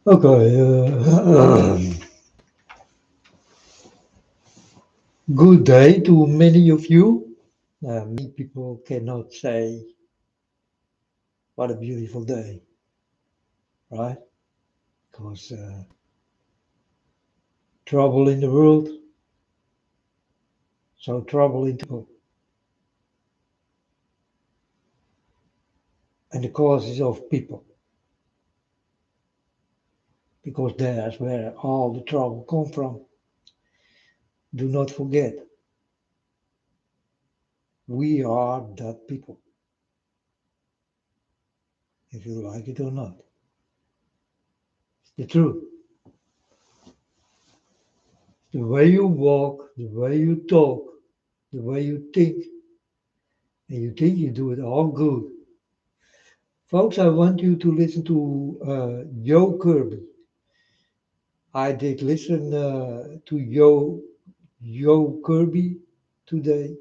Okay, good day to many of you. Many people cannot say what a beautiful day, right? Because trouble in the world, so trouble in people. And the cause is of people, because that's where all the trouble come from. Do not forget, we are that people, if you like it or not. It's the truth. The way you walk, the way you talk, the way you think, and you think you do it all good. Folks, I want you to listen to Joe Kirby. I did listen to Joe Kirby today,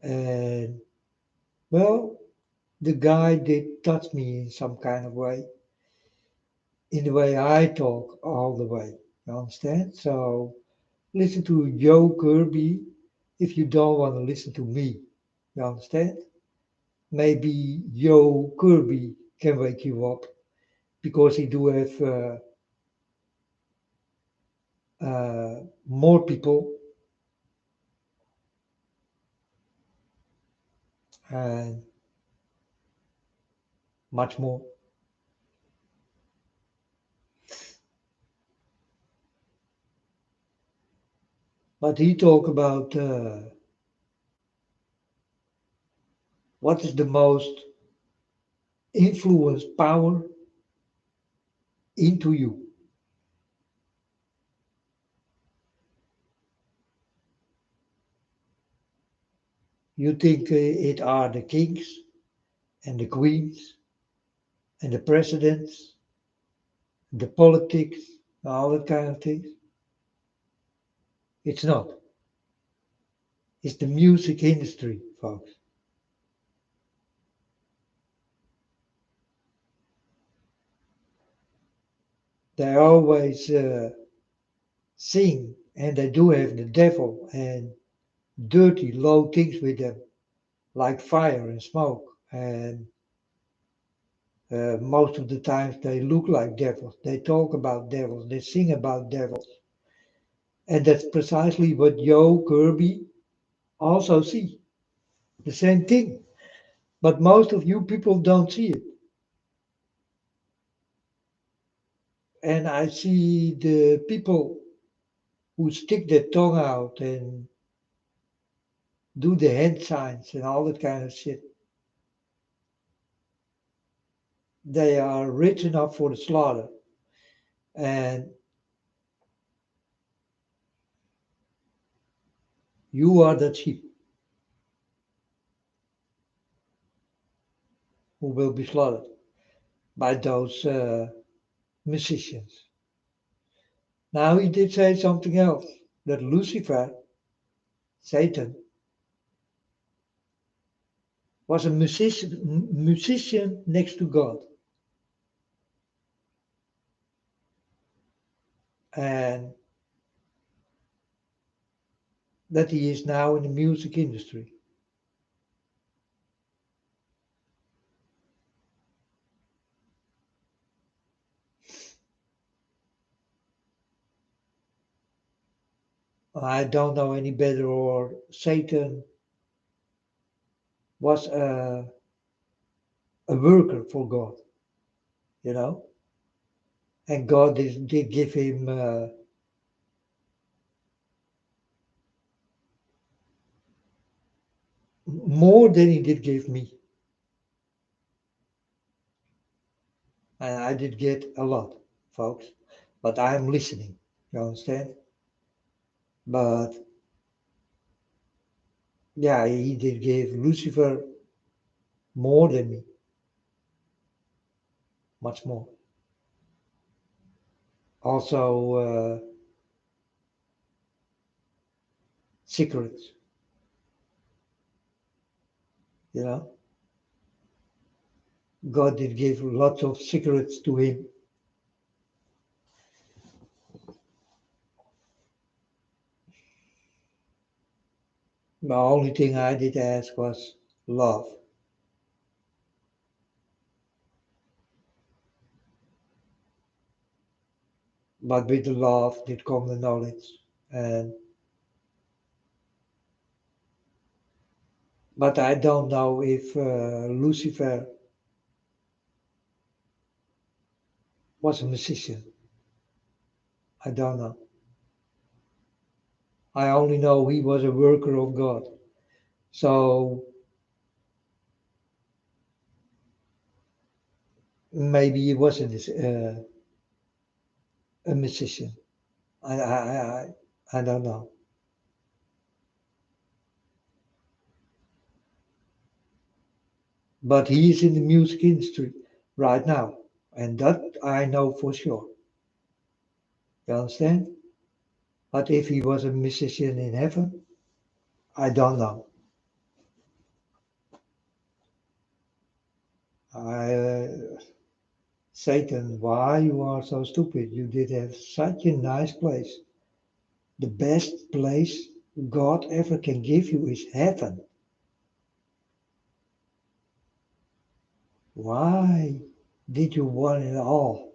and well, the guy did touch me in some kind of way, in the way I talk all the way. You understand? So listen to Joe Kirby if you don't want to listen to me. You understand? Maybe Joe Kirby can wake you up because he do have more people and much more. But he talk about what is the most influence power into you. You think it are the kings and the queens and the presidents, the politics, all that kind of things. It's not. It's the music industry, folks. They always sing and they do have the devil and dirty, low things with them, like fire and smoke. And most of the times they look like devils. They talk about devils. They sing about devils. And that's precisely what Joe Kirby also see. The same thing. But most of you people don't see it. And I see the people who stick their tongue out and do the hand signs and all that kind of shit. They are rich enough for the slaughter. And you are the sheep who will be slaughtered by those musicians. Now he did say something else, that Lucifer, Satan, was a musician next to God. And that he is now in the music industry. I don't know any better, or Satan was a worker for God, you know, and God did give him more than he did give me. And I did get a lot, folks, but I am listening, you understand? But yeah, he did give Lucifer more than me, much more. Also, secrets, you know. God did give lots of secrets to him, The only thing I did ask was love. But with the love did come the knowledge. And but I don't know if Lucifer was a musician. I don't know. I only know he was a worker of God. So maybe he wasn't a musician. I don't know. But he is in the music industry right now. And that I know for sure. You understand? But if he was a musician in heaven, I don't know. I, Satan, why you are so stupid? You did have such a nice place. The best place God ever can give you is heaven. Why did you want it all?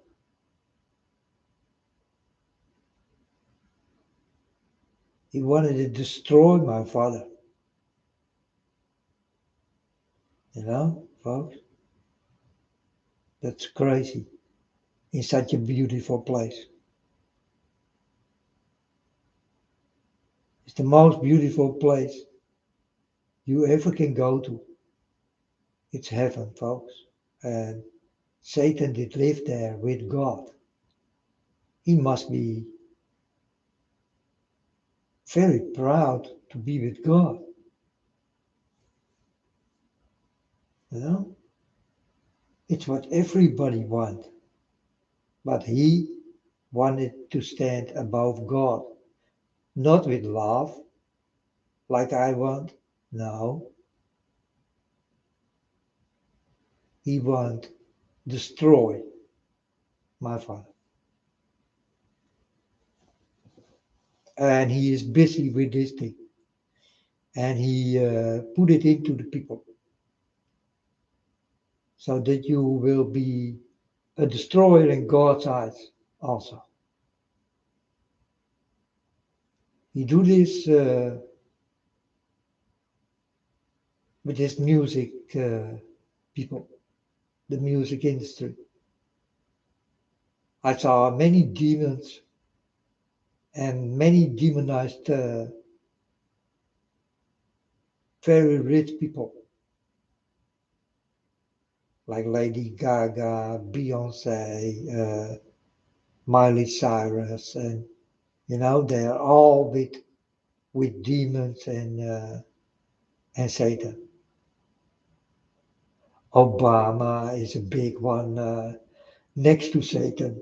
He wanted to destroy my father. You know, folks, that's crazy. In such a beautiful place. It's the most beautiful place you ever can go to. It's heaven, folks. And Satan did live there with God. He must be very proud to be with God. You know, it's what everybody wants. But he wanted to stand above God, not with love, like I want. No, he want destroy my father. And he is busy with this thing. And he put it into the people so that you will be a destroyer in God's eyes also. He do this with his music people, the music industry. I saw many demons and many demonized, very rich people like Lady Gaga, Beyonce, Miley Cyrus, and they're all with demons and Satan. Obama is a big one next to Satan.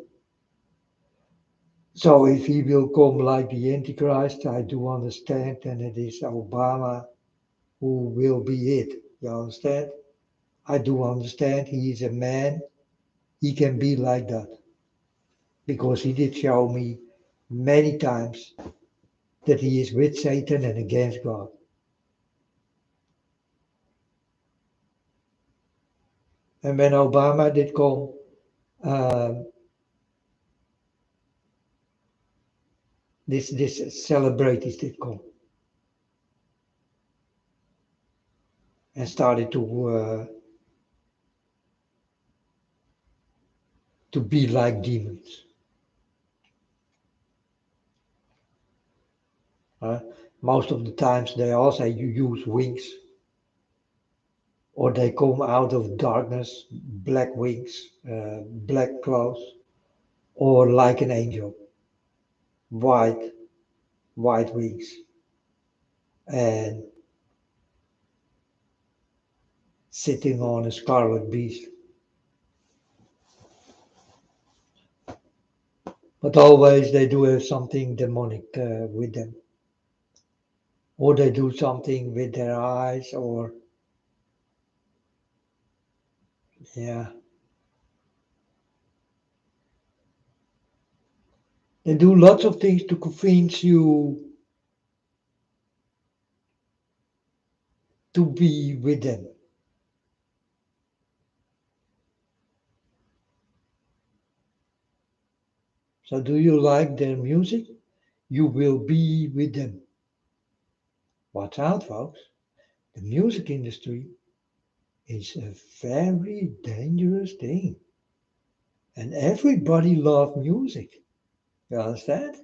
So if he will come like the Antichrist, I do understand, and it is Obama who will be it. You understand? I do understand he is a man. He can be like that because he did show me many times that he is with Satan and against God. And when Obama did come, um, this celebrities did come and started to be like demons. Uh, Most of the times they all say you use wings or they come out of darkness, black wings, black clothes, or like an angel, white, white wings, and sitting on a scarlet beast. But always they do have something demonic with them, or they do something with their eyes, or yeah, they do lots of things to convince you to be with them. So do you like their music? You will be with them. Watch out, folks. The music industry is a very dangerous thing. And everybody loves music. You understand?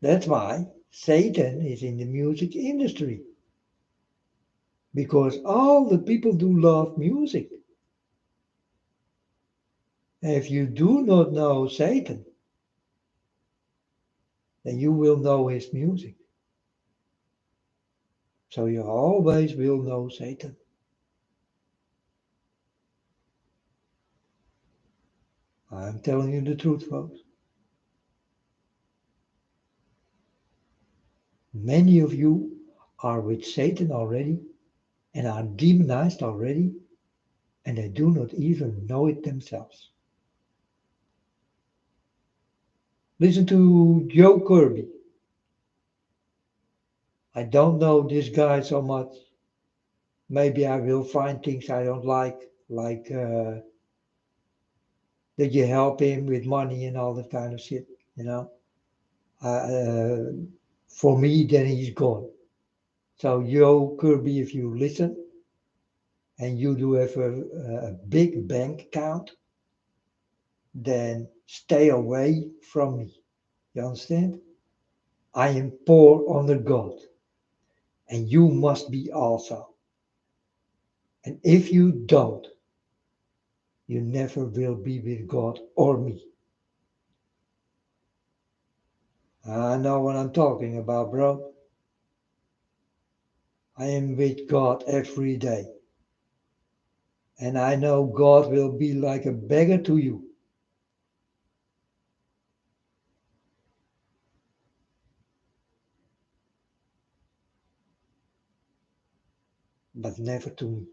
That's why Satan is in the music industry. Because all the people do love music. If you do not know Satan, then you will know his music. So you always will know Satan. I'm telling you the truth, folks. Many of you are with Satan already and are demonized already, and they do not even know it themselves. Listen to Joe Kirby. I don't know this guy so much. Maybe I will find things I don't like that you help him with money and all that kind of shit, you know. Uh, for me, then he's gone. So Joe Kirby, if you listen and you do have a big bank account, then stay away from me. You understand? I am poor under God, and you must be also. And if you don't, you never will be with God or me. I know what I'm talking about, bro. I am with God every day. And I know God will be like a beggar to you. But never to me.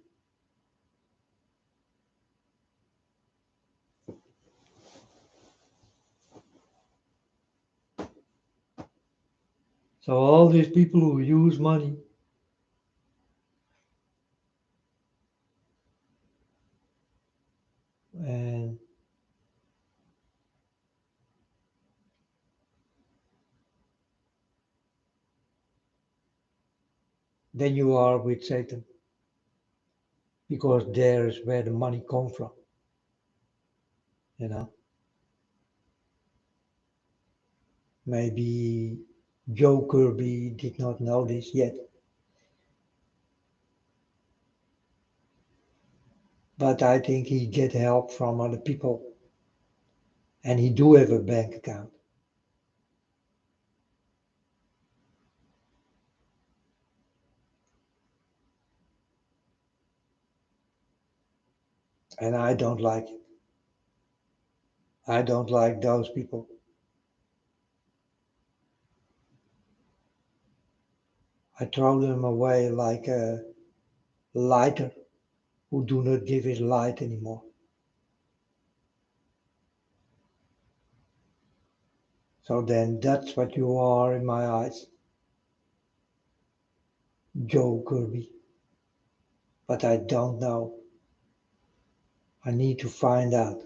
So all these people who use money, and then you are with Satan, because there's where the money comes from, you know. Maybe Joe Kirby did not know this yet, but I think he get help from other people, and he do have a bank account. And I don't like it. I don't like those people. I throw them away like a lighter who do not give it light anymore. So then that's what you are in my eyes, Joe Kirby. But I don't know. I need to find out.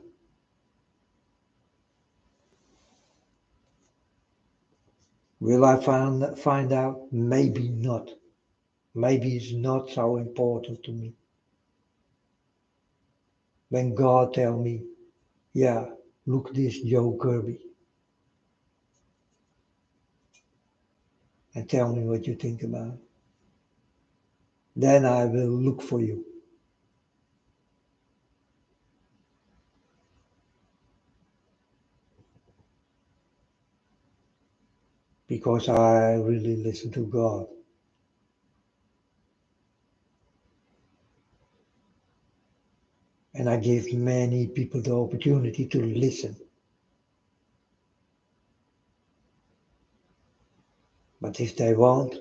Will I find out? Maybe not. Maybe it's not so important to me. When God tell me, yeah, look this Joe Kirby, and tell me what you think about it. Then I will look for you. Because I really listen to God. And I give many people the opportunity to listen. But if they won't,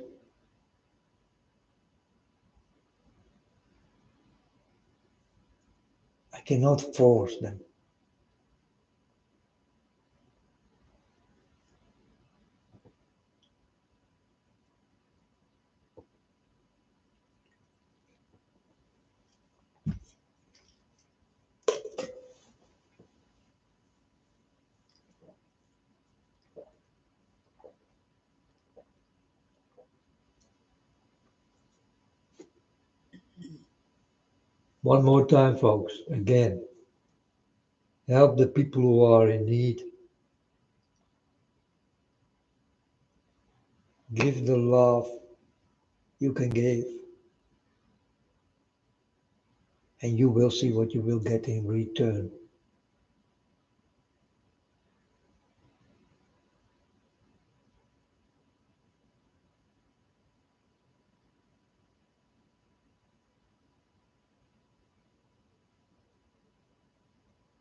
I cannot force them. One more time, folks, again, help the people who are in need. Give the love you can give, and you will see what you will get in return.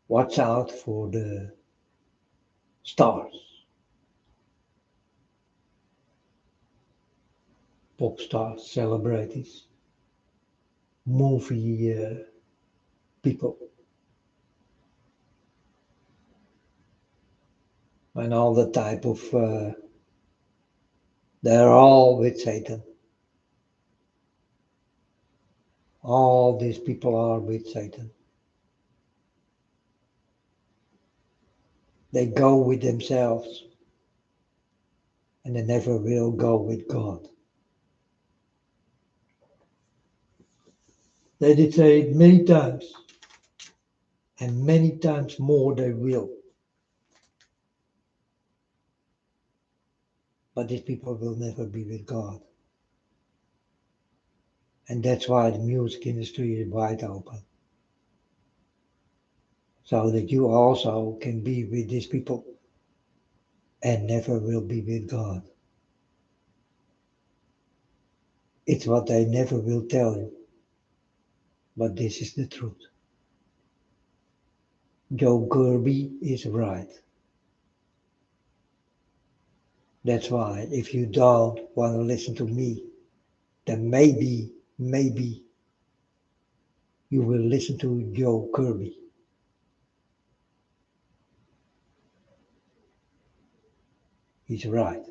Watch out for the stars, pop stars, celebrities, movie people, and all the type of, they're all with Satan. All these people are with Satan. They go with themselves and they never will go with God. They did say it many times, and many times more they will. But these people will never be with God. And that's why the music industry is wide open. So that you also can be with these people and never will be with God. It's what they never will tell you. But this is the truth. Joe Kirby is right. That's why if you don't want to listen to me, then maybe you will listen to Joe Kirby. He's right.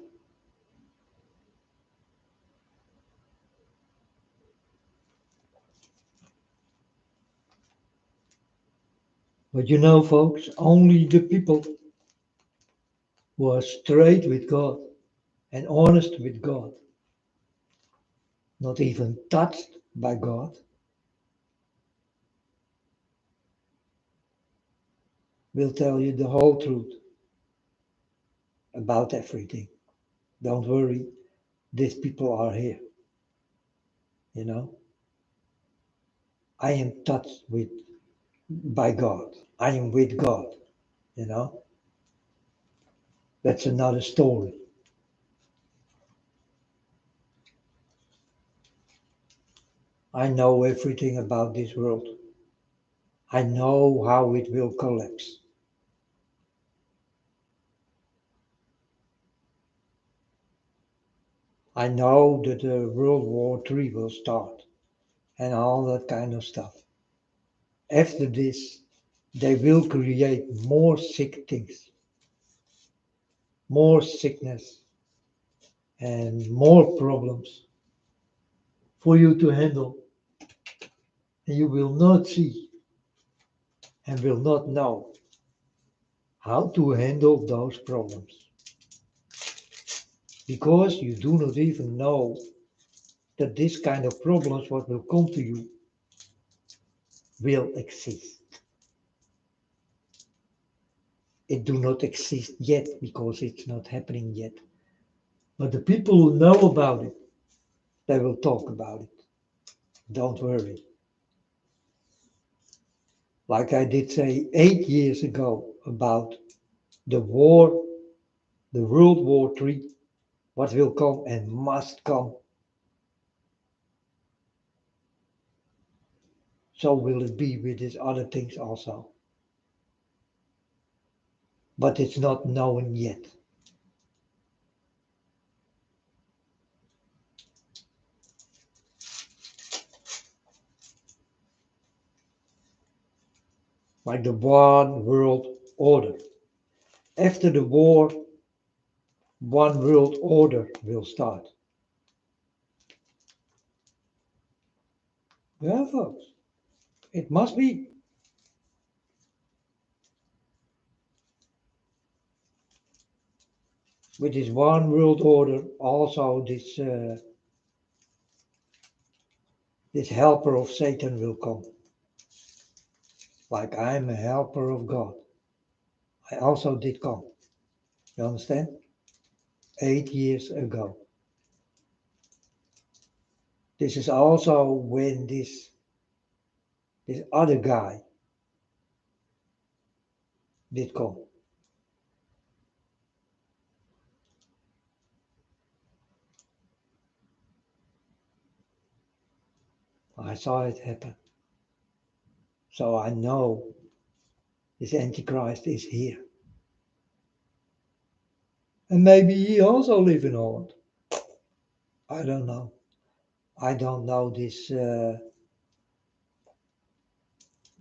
But you know, folks, only the people who are straight with God and honest with God, not even touched by God, will tell you the whole truth about everything. Don't worry, these people are here. You know, I am touched with by God. I am with God. You know, that's another story. I know everything about this world. I know how it will collapse. I know that the World War III will start and all that kind of stuff. After this, they will create more sick things, more sickness, and more problems for you to handle. And you will not see and will not know how to handle those problems because you do not even know that this kind of problems, what will come to you, will exist. It do not exist yet because it's not happening yet. But the people who know about it, they will talk about it. Don't worry. Like I did say 8 years ago about the war, the World War III, what will come and must come. So will it be with these other things also. But it's not known yet. Like the one world order. After the war, one world order will start. Yeah, folks, it must be. With this one world order, also this helper of Satan will come. like I'm a helper of God. I also did come. You understand? 8 years ago. This is also when this other guy did come. I saw it happen. So I know this Antichrist is here. And maybe he also lives in Holland. I don't know. I don't know this,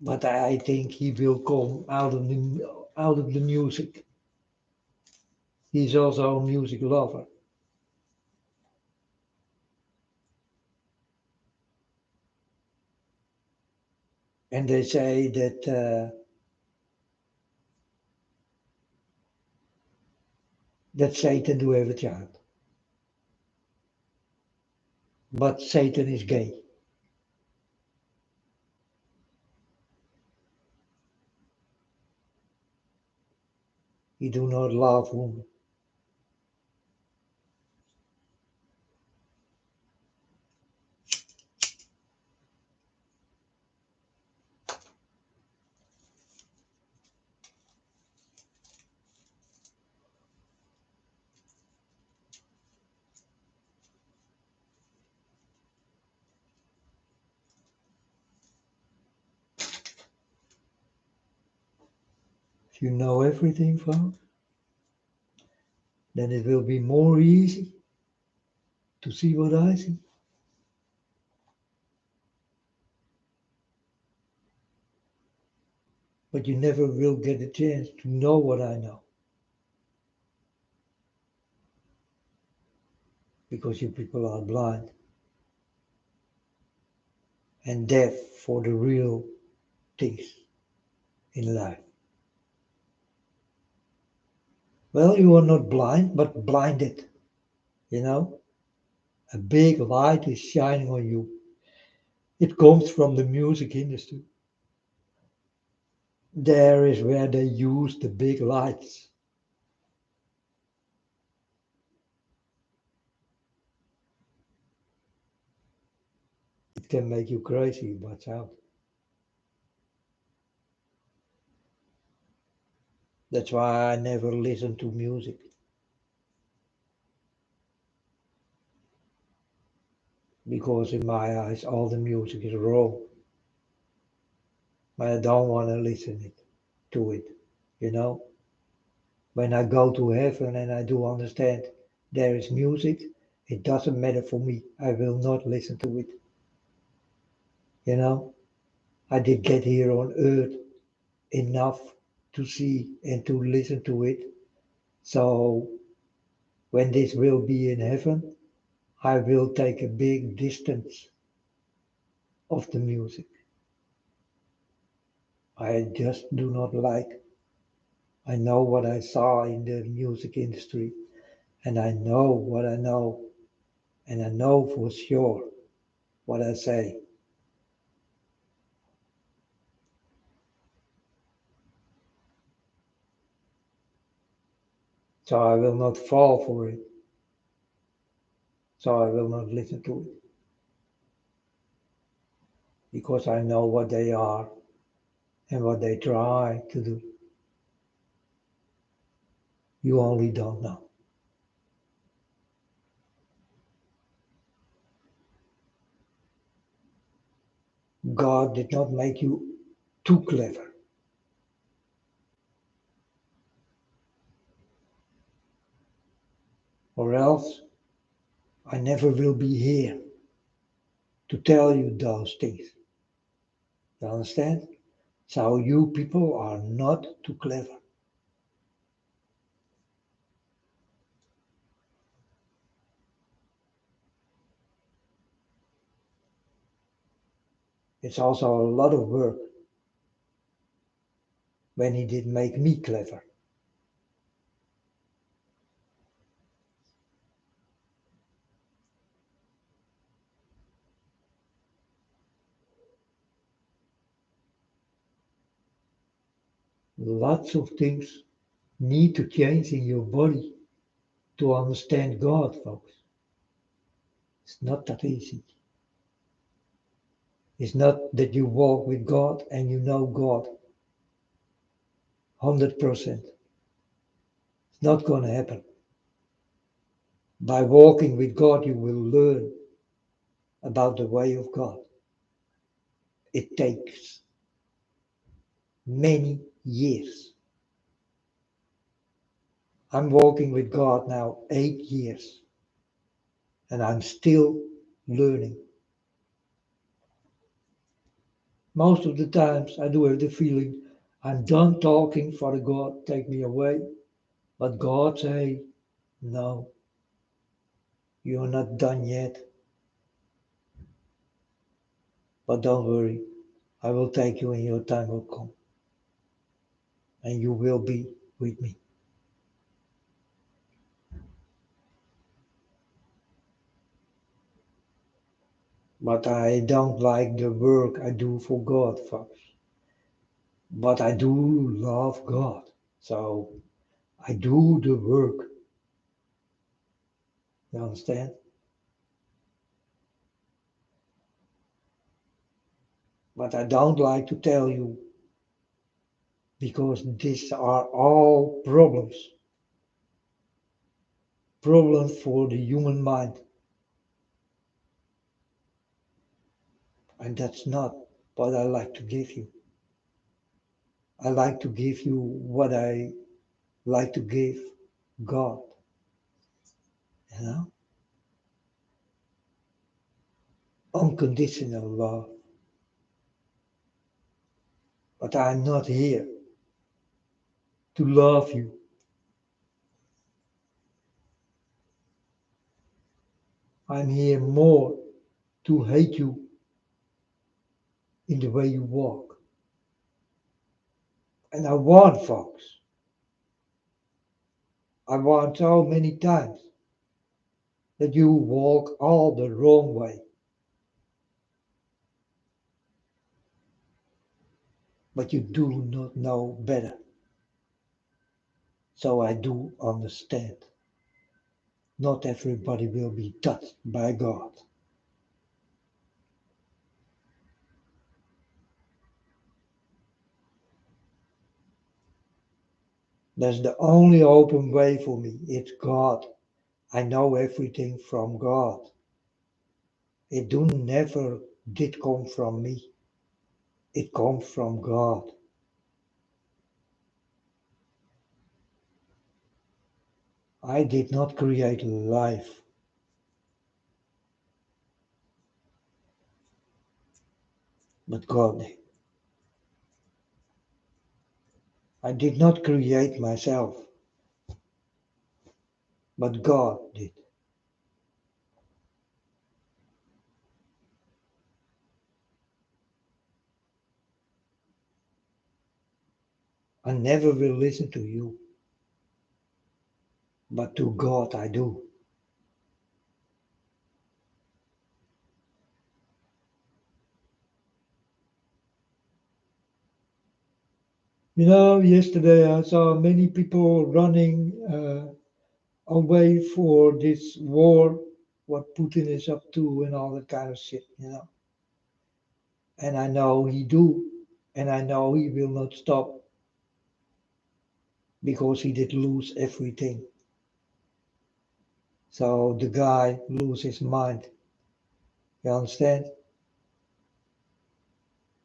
but I think he will come out of the music. He's also a music lover. And they say that Satan do have a child. But Satan is gay. He do not love women. If you know everything, folks, then it will be more easy to see what I see. But you never will get a chance to know what I know. Because you people are blind and deaf for the real things in life. Well, you are not blind, but blinded. You know, a big light is shining on you. It comes from the music industry. There is where they use the big lights. It can make you crazy, watch out. That's why I never listen to music. Because in my eyes, all the music is wrong. But I don't want to listen to it, you know. When I go to heaven and I do understand there is music, it doesn't matter for me. I will not listen to it, you know. I did get here on earth enough to see and to listen to it. So when this will be in heaven, I will take a big distance of the music. I just do not like. I know what I saw in the music industry, and I know what I know, and I know for sure what I say. So I will not fall for it. So I will not listen to it because I know what they are and what they try to do. You only don't know. God did not make you too clever, or else I never will be here to tell you those things. You understand? So you people are not too clever. It's also a lot of work when he did make me clever. Lots of things need to change in your body to understand God, folks. It's not that easy. It's not that you walk with God and you know God 100%. It's not going to happen. By walking with God, you will learn about the way of God. It takes many years. I'm walking with God now 8 years, and I'm still learning. Most of the times I do have the feeling I'm done talking, Father God, take me away. But God say, no, you're not done yet. But don't worry, I will take you and your time will come. And you will be with me. But I don't like the work I do for God, folks. But I do love God. So I do the work. You understand? But I don't like to tell you because these are all problems. Problems for the human mind. And that's not what I like to give you. I like to give you what I like to give God. You know? Unconditional love. But I'm not here to love you. I'm here more to hate you in the way you walk. And I want, folks, I want so many times that you walk all the wrong way. But you do not know better. So I do understand. Not everybody will be touched by God. That's the only open way for me. It's God. I know everything from God. It do never did come from me. It comes from God. I did not create life. But God did. I did not create myself. But God did. I never will listen to you. But to God I do. You know, yesterday I saw many people running away for this war, what Putin is up to and all that kind of shit, you know. And I know he do, and I know he will not stop because he did lose everything. So the guy lose his mind. You understand?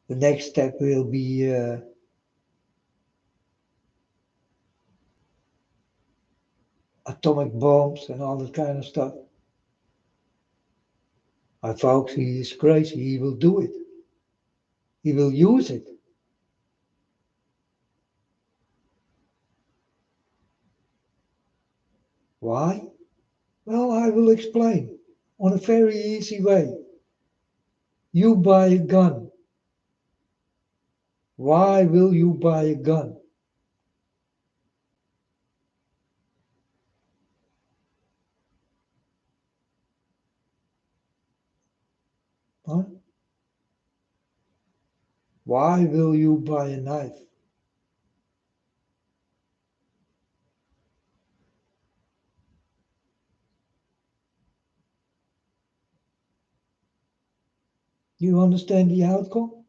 The next step will be atomic bombs and all that kind of stuff. Folks, he is crazy. He will do it. He will use it. Why? Well, I will explain on a very easy way. You buy a gun. Why will you buy a gun? Huh? Why will you buy a knife? You understand the outcome?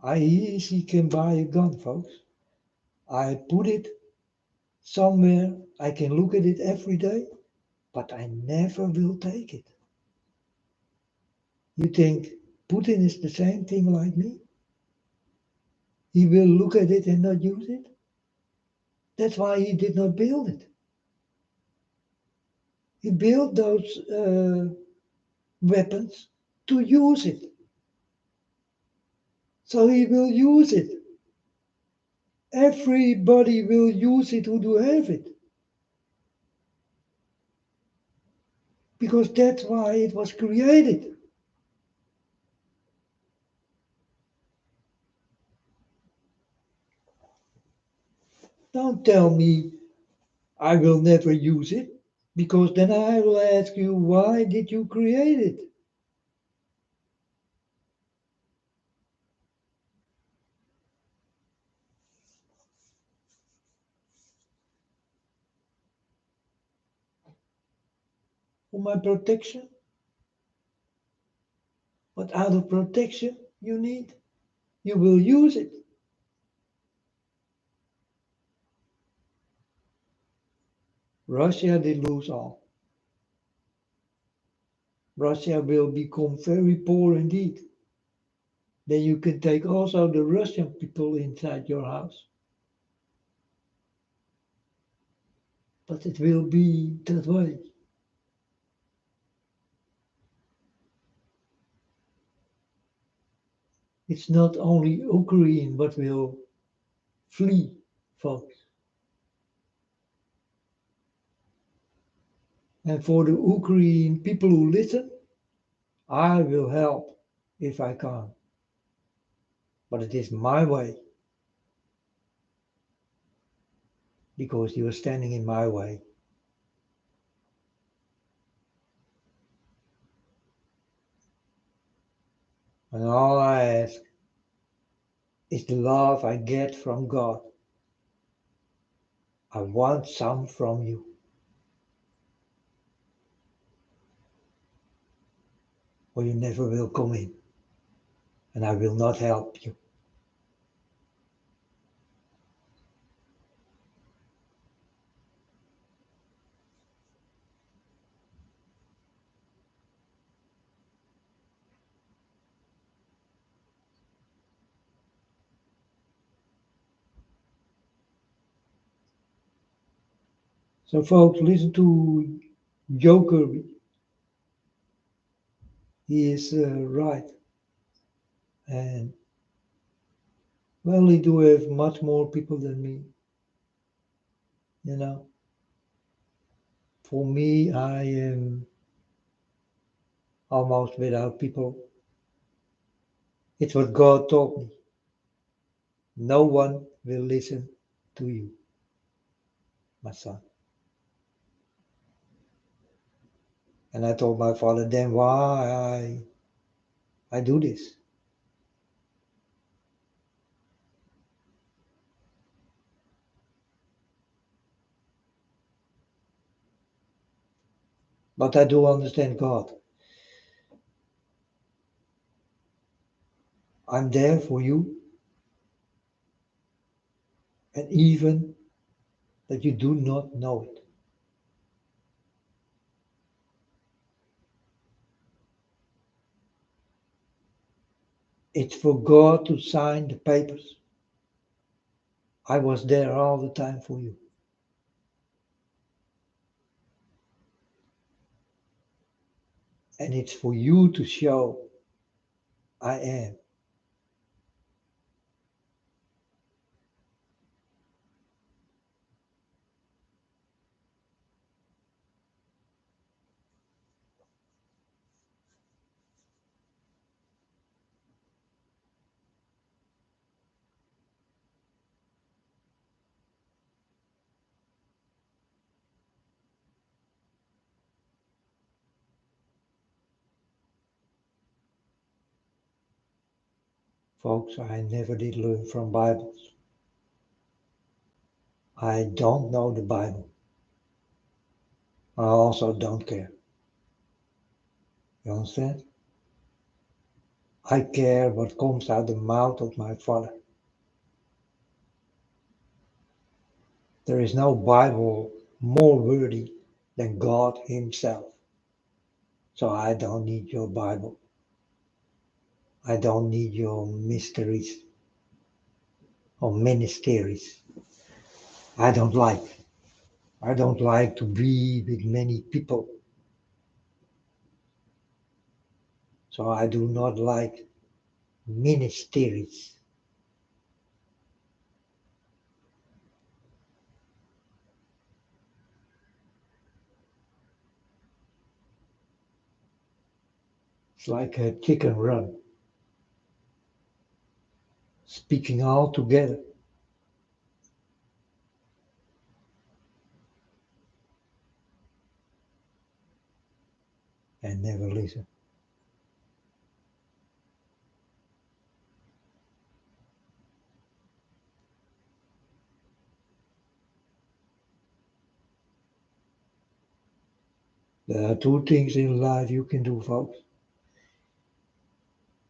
I easily can buy a gun, folks. I put it somewhere, I can look at it every day, but I never will take it. You think Putin is the same thing like me? He will look at it and not use it? That's why he did not build it. He built those weapons to use it. So he will use it. Everybody will use it who do have it. Because that's why it was created. Don't tell me I will never use it, because then I will ask you, why did you create it? For my protection? But out of protection you need, you will use it. Russia did lose all. Russia will become very poor indeed. Then you can take also the Russian people inside your house. But it will be that way. It's not only Ukraine but will flee, folks. And for the Ukraine people who listen, I will help if I can. But it is my way, because you are standing in my way. And all I ask is the love I get from God. I want some from you. Or you never will come in. And I will not help you. So folks, listen to Joe Kirby. He is right. And well, he do have much more people than me. You know, for me, I am almost without people. It's what God taught me. No one will listen to you, my son. And I told my father then why I do this. But I do understand God. I'm there for you, and even that you do not know it. It's for God to sign the papers. I was there all the time for you. And it's for you to show I am. Folks, I never did learn from Bibles. I don't know the Bible. I also don't care. You understand? I care what comes out the mouth of my Father. There is no Bible more worthy than God Himself. So I don't need your Bible. I don't need your mysteries or ministries. I don't like. I don't like to be with many people. So I do not like ministries. It's like a chicken run, speaking all together and never listen. There are two things in life you can do, folks.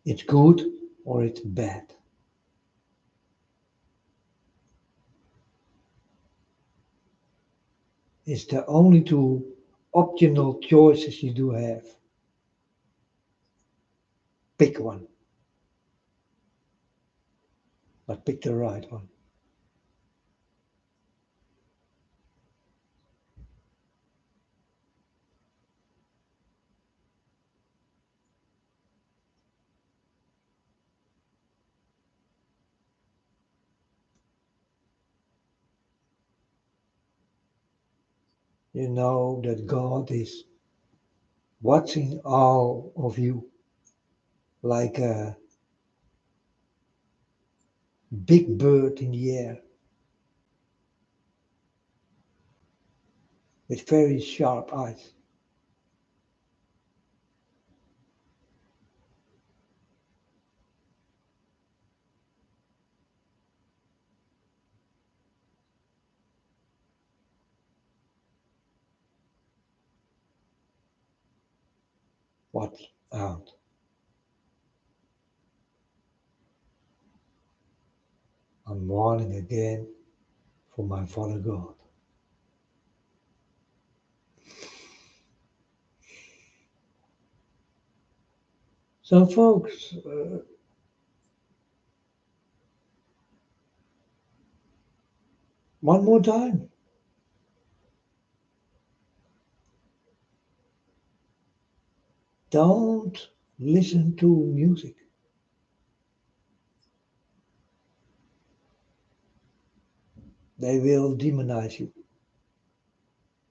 It's good or it's bad. It's the only two optional choices you do have. Pick one, but pick the right one. You know that God is watching all of you like a big bird in the air with very sharp eyes. Watch out. I'm warning again for my Father God. So, folks, one more time. Don't listen to music. They will demonize you.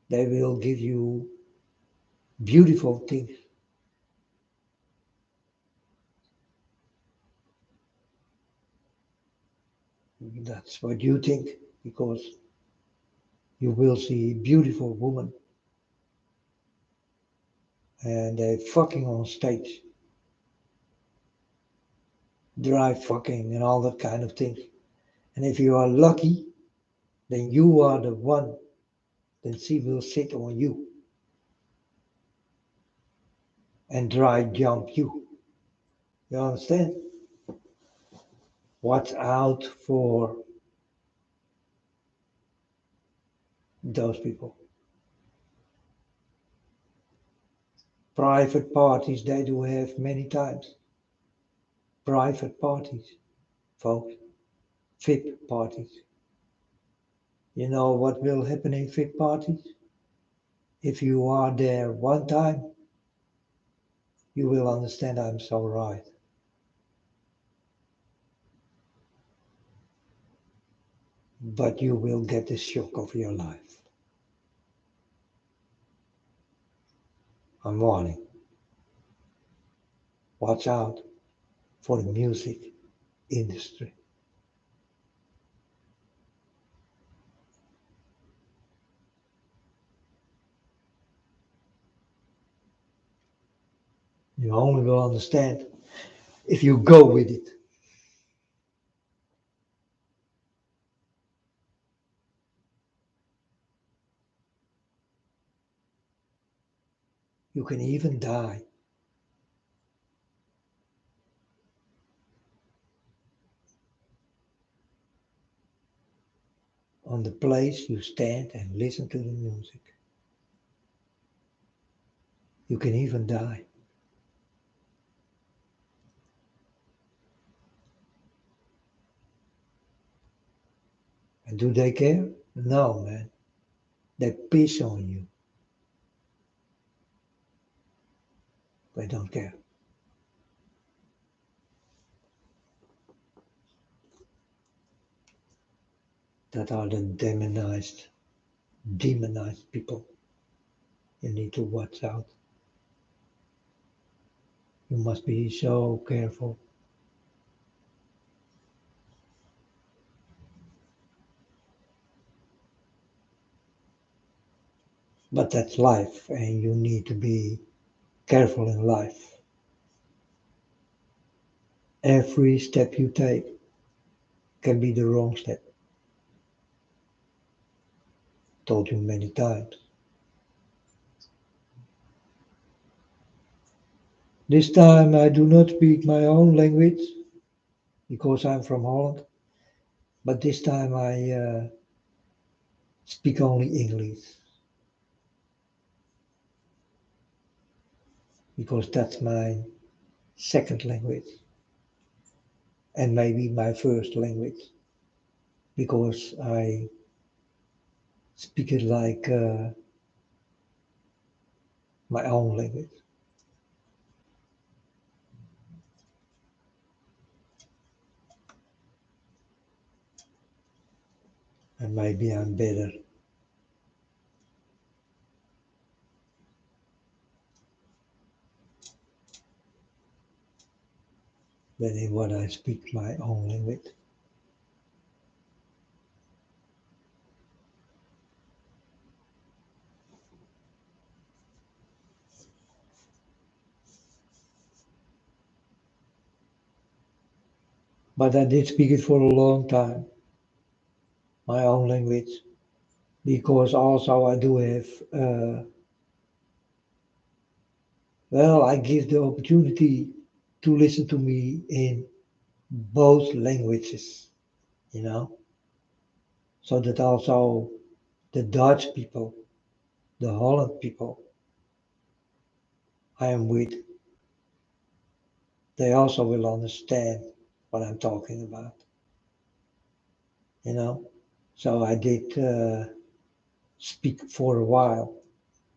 They will give you beautiful things. That's what you think because you will see beautiful women and they fucking on stage, dry fucking and all that kind of things. And if you are lucky, then you are the one. Then she will sit on you and dry jump you. You understand? Watch out for those people. Private parties they do have many times. Private parties, folks. VIP parties. You know what will happen in VIP parties? If you are there one time, you will understand I'm so right. But you will get the shock of your life. I'm warning. Watch out for the music industry. You only will understand if you go with it. You can even die. On the place you stand and listen to the music. You can even die. And do they care? No, man. They piss on you. They don't care. That are the demonized people. You need to watch out. You must be so careful. But that's life, and you need to be careful in life. Every step you take can be the wrong step. Told you many times. This time I do not speak my own language because I'm from Holland, but this time I speak only English because that's my second language and maybe my first language because I speak it like my own language. And maybe I'm better than in what I speak my own language. But I did speak it for a long time, my own language, because also I do have, well, I give the opportunity to listen to me in both languages, you know, so that also the Dutch people, the Holland people I am with, they also will understand what I'm talking about, you know. So I did speak for a while,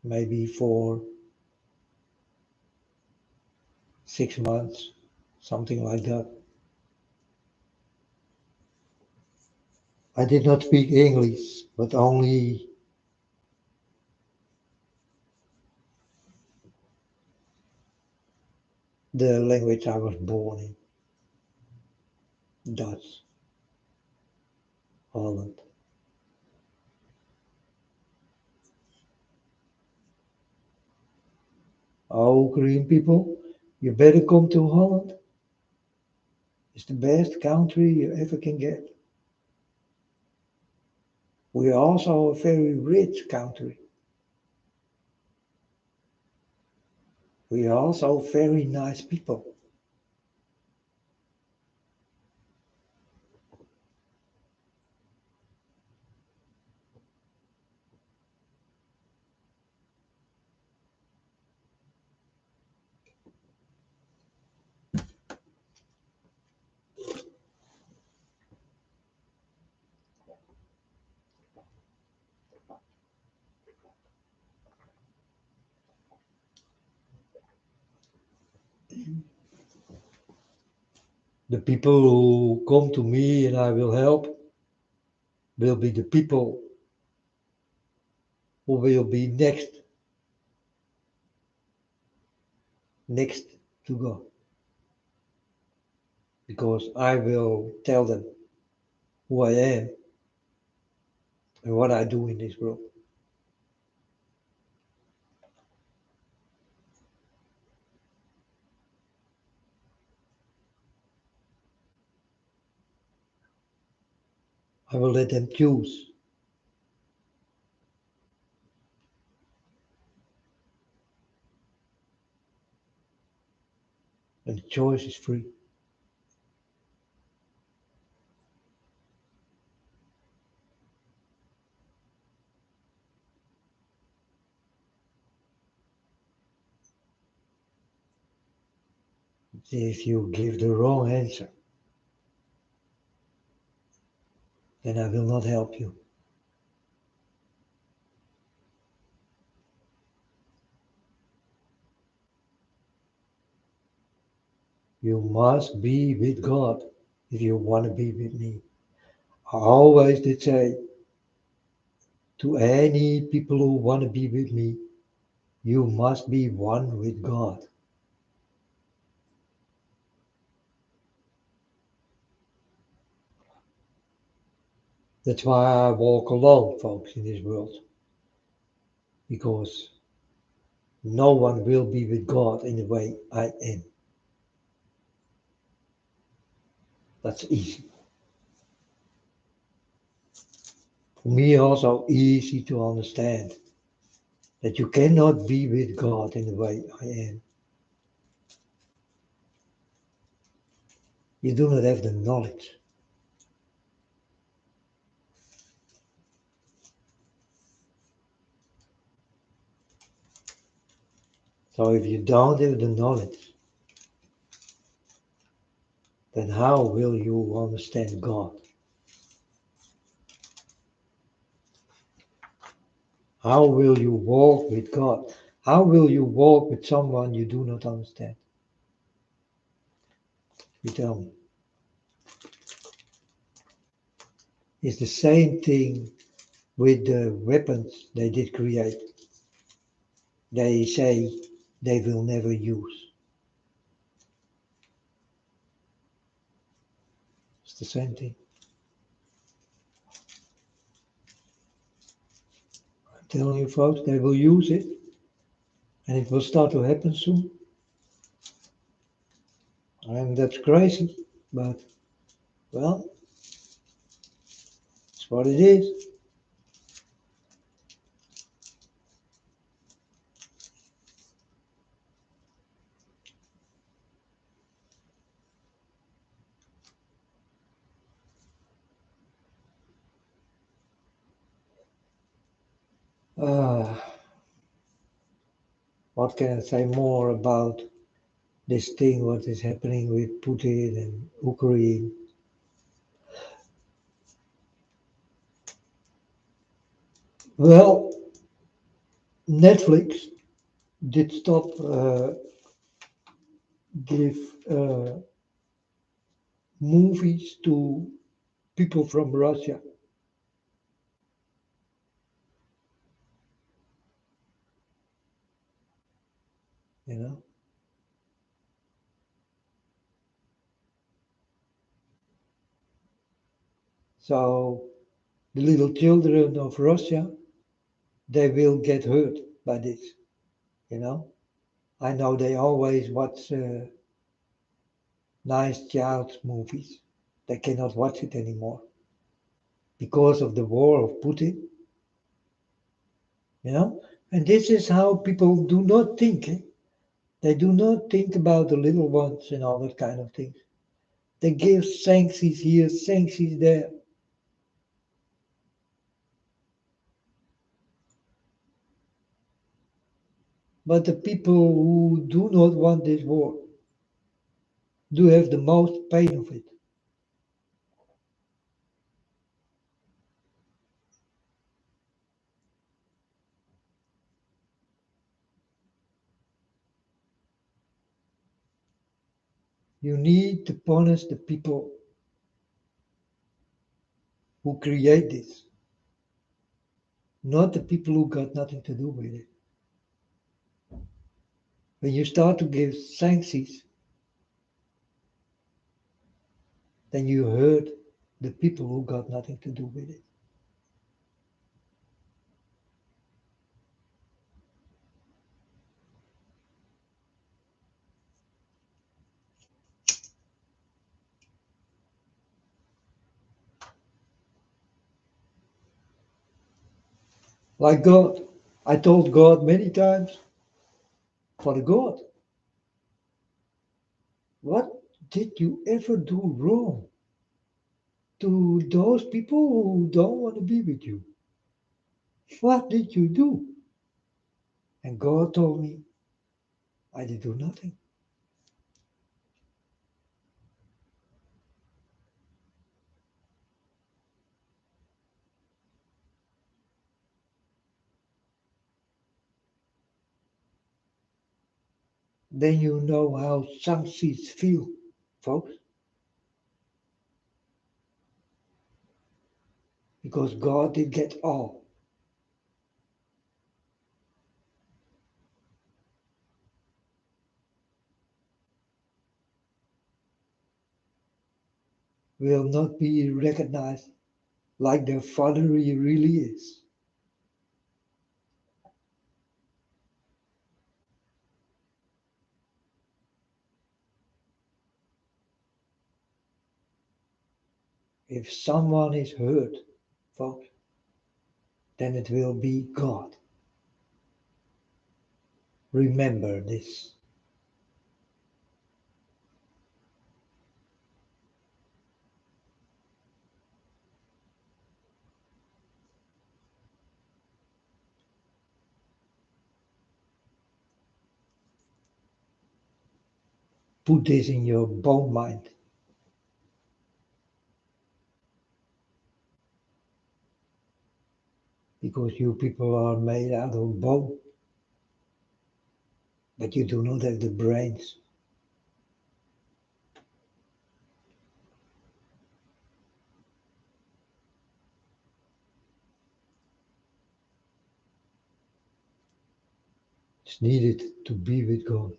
maybe for 6 months, something like that. I did not speak English, but only the language I was born in, Dutch, Holland. Oh, Korean people, you better come to Holland. It's the best country you ever can get. We are also a very rich country. We are also very nice people. The people who come to me and I will help will be the people who will be next to God. Because I will tell them who I am and what I do in this world. I will let them choose. and the choice is free. If you give the wrong answer, then I will not help you. You must be with God if you want to be with me. I always did say to any people who want to be with me, you must be one with God. That's why I walk alone, folks, in this world. Because no one will be with God in the way I am. That's easy. For me, also easy to understand that you cannot be with God in the way I am. You do not have the knowledge. So if you don't have the knowledge, then how will you understand God? How will you walk with God? How will you walk with someone you do not understand? You tell me. It's the same thing with the weapons they did create. They say they will never use. It's the same thing. I'm telling you folks, they will use it and it will start to happen soon. And that's crazy, but well, it's what it is. Uh, what can I say more about this thing, what is happening with Putin and Ukraine? Well, Netflix did stop give movies to people from Russia. You know, so the little children of Russia, they will get hurt by this. You know, I know they always watch nice child movies. They cannot watch it anymore because of the war of Putin. You know, and this is how people do not think. Eh? They do not think about the little ones and all that kind of things. They give sanctions here, sanctions there. But the people who do not want this war do have the most pain of it. You need to punish the people who create this, not the people who got nothing to do with it. When you start to give sanctions, then you hurt the people who got nothing to do with it. Like God, I told God many times, Father God, What did you ever do wrong to those people who don't want to be with you? What did you do? And God told me, I did do nothing. Then you know how some seeds feel, folks, because God did get all. Will not be recognized like their father he really is. If someone is hurt, folks, then it will be God. Remember this. Put this in your bone mind, because you people are made out of bone, but you do not have the brains. It's needed to be with God.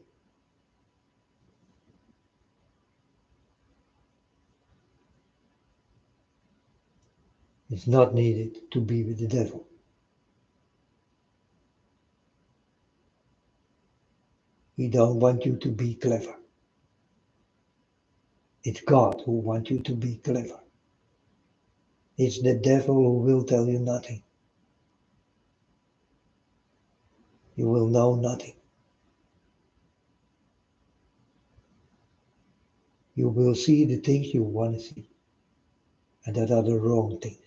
It's not needed to be with the devil. He don't want you to be clever. It's God who wants you to be clever. It's the devil who will tell you nothing. You will know nothing. You will see the things you want to see, and that are the wrong things.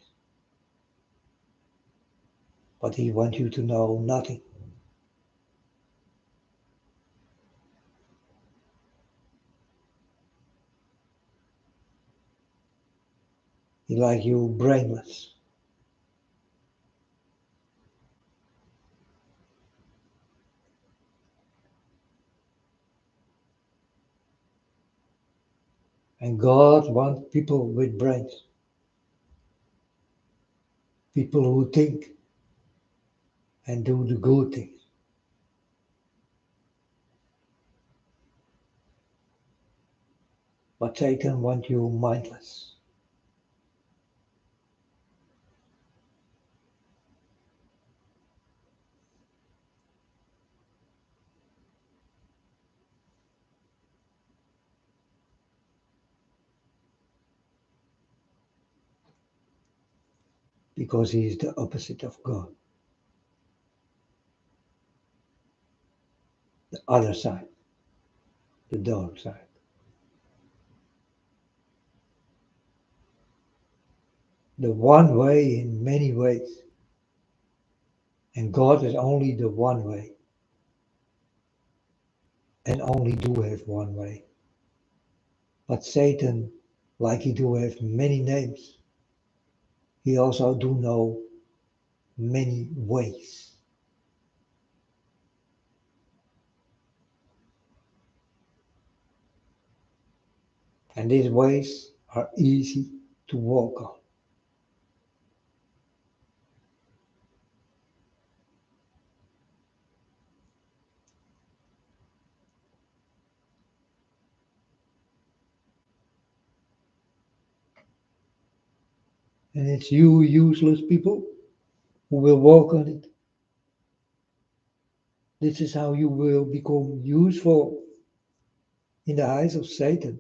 But he wants you to know nothing. He likes you brainless. And God wants people with brains, people who think and do the good things. But Satan wants you mindless. Because he is the opposite of God, the other side, the dark side. The one way in many ways. And God is only the one way, and only do have one way. But Satan, like he do have many names, he also do know many ways. And these ways are easy to walk on. And it's you useless people who will walk on it. This is how you will become useful in the eyes of Satan,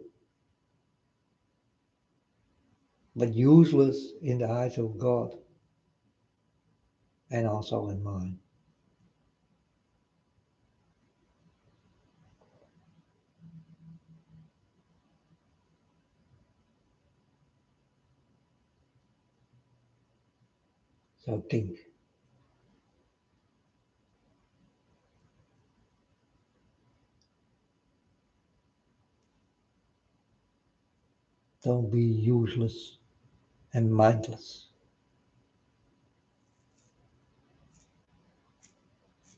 but useless in the eyes of God and also in mine. So think, don't be useless and mindless.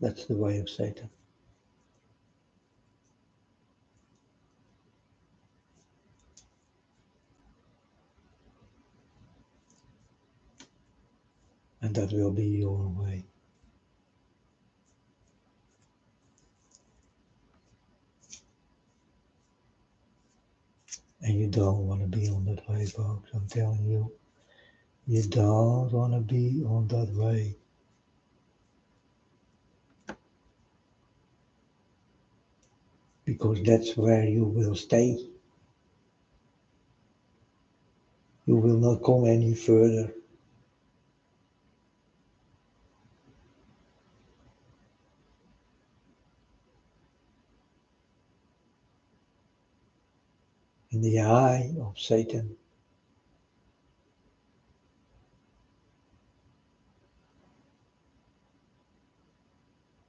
That's the way of Satan. And that will be your way. And you don't want to be on that way, folks. I'm telling you, you don't want to be on that way. Because that's where you will stay. You will not come any further. In the eye of Satan,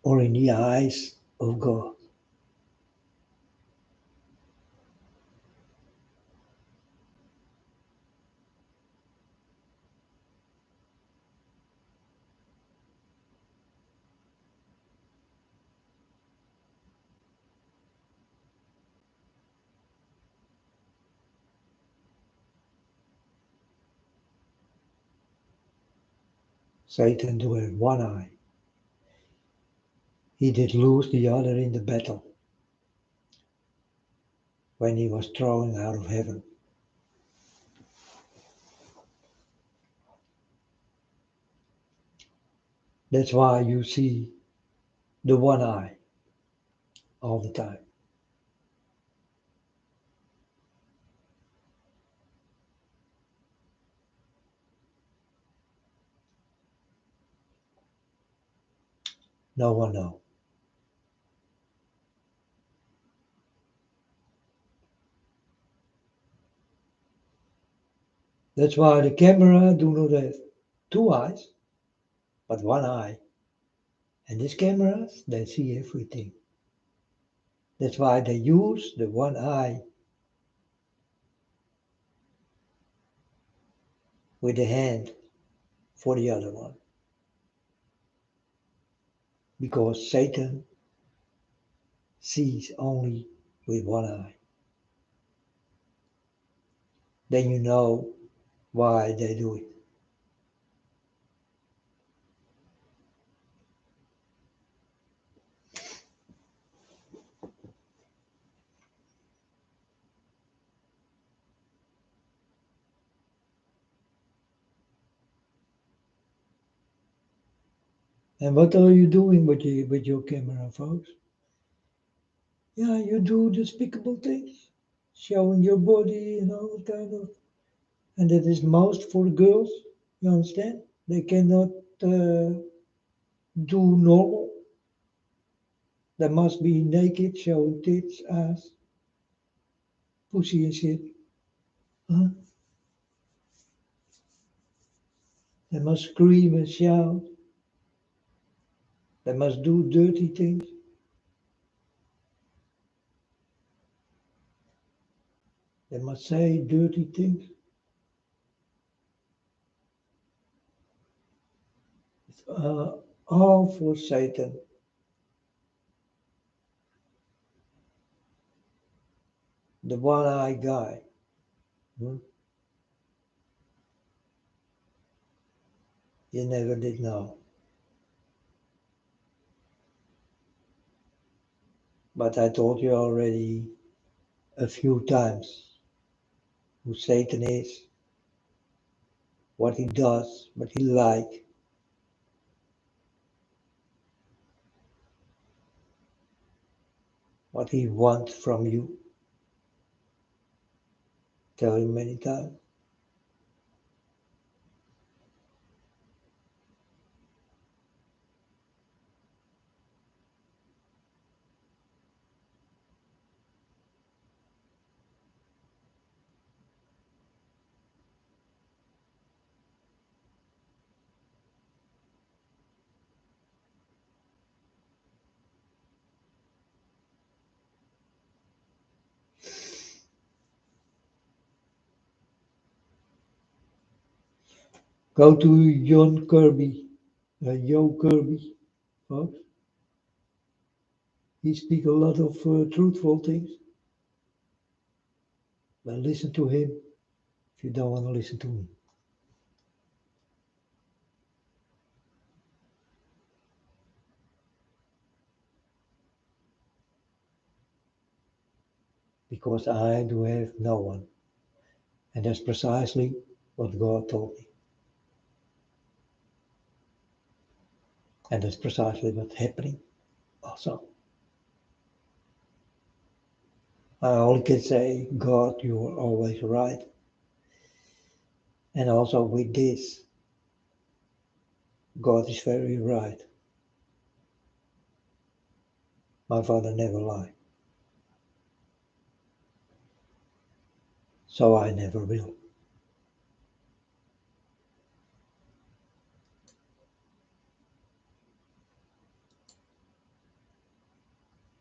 or in the eyes of God. Satan to have one eye. He did lose the other in the battle when he was thrown out of heaven. That's why you see the one eye all the time. No one knows. That's why the camera do not have two eyes, but one eye. And these cameras, they see everything. That's why they use the one eye with the hand for the other one. Because Satan sees only with one eye. Then you know why they do it. And what are you doing with your camera, folks? Yeah, you do despicable things, showing your body and all that kind of. And that is most for the girls. You understand? They cannot do normal. They must be naked, showing tits, ass, pussy and shit. Huh? They must scream and shout. They must do dirty things. They must say dirty things. All for Satan. The one-eyed guy. Hmm? You never did know. But I told you already a few times who Satan is, what he does, what he like. What he wants from you. Tell him many times. Go to John Kirby, Joe Kirby, folks. He speaks a lot of truthful things. But listen to him if you don't want to listen to me. Because I do have no one. And that's precisely what God told me. And that's precisely what's happening also. I only can say, God, you are always right. And also with this, God is very right. My father never lied. So I never will.